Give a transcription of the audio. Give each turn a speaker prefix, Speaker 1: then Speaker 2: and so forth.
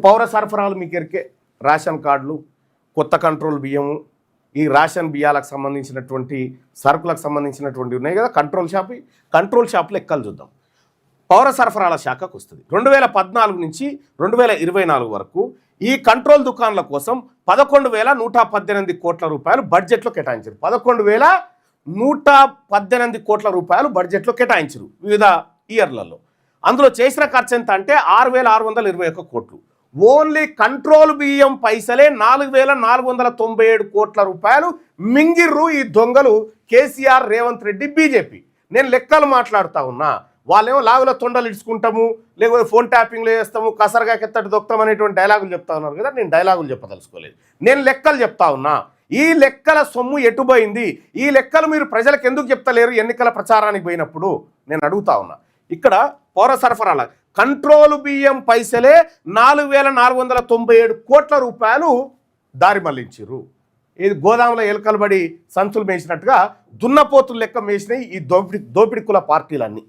Speaker 1: పౌర సరఫరాలు మీకు ఎరికే రేషన్ కార్డులు, కొత్త కంట్రోల్ బియ్యము, ఈ రేషన్ బియ్యాలకు సంబంధించినటువంటి సరుకులకు సంబంధించినటువంటి ఉన్నాయి కదా కంట్రోల్ షాప్ లెక్కలు చూద్దాం. పౌర సరఫరాల శాఖకు వస్తుంది. 2014 నుంచి 2024 వరకు ఈ కంట్రోల్ దుకాణాల కోసం 11,118 కోట్ల రూపాయలు బడ్జెట్లో కేటాయించారు. 11,118 కోట్ల రూపాయలు బడ్జెట్లో కేటాయించారు వివిధ ఇయర్లలో. అందులో చేసిన ఖర్చు ఎంత అంటే 6,621 కోట్లు. ఓన్లీ కంట్రోల్ బియ్యం పైసలే 4,497 కోట్ల రూపాయలు మింగిర్రు ఈ దొంగలు కేసీఆర్, రేవంత్ రెడ్డి, బీజేపీ. నేను లెక్కలు మాట్లాడుతూ ఉన్నా, వాళ్ళేమో లాగులో తొండలు ఇడుచుకుంటాము, లేకపోతే ఫోన్ ట్యాపింగ్లో చేస్తాము, కసరగా కెత్తటి దొక్తాం అనేటువంటి డైలాగులు చెప్తా ఉన్నారు కదా. నేను డైలాగులు చెప్పదలుచుకోలేదు, నేను లెక్కలు చెప్తా ఉన్నా. ఈ లెక్కల సొమ్ము ఎటుపోయింది? ఈ లెక్కలు మీరు ప్రజలకు ఎందుకు చెప్తలేరు ఎన్నికల ప్రచారానికి పోయినప్పుడు? నేను అడుగుతా ఉన్నా. ఇక్కడ పౌర సరఫరాల కంట్రోల్ బియ్యం పైసలే 4,497 కోట్ల రూపాయలు దారి మళ్లించారు. ఇది గోదాముల ఎలుకలు బడి సంచులు మేసినట్టుగా దున్నపోతులు లెక్క మేసినాయి ఈ దోపిడి కుల పార్టీలన్నీ.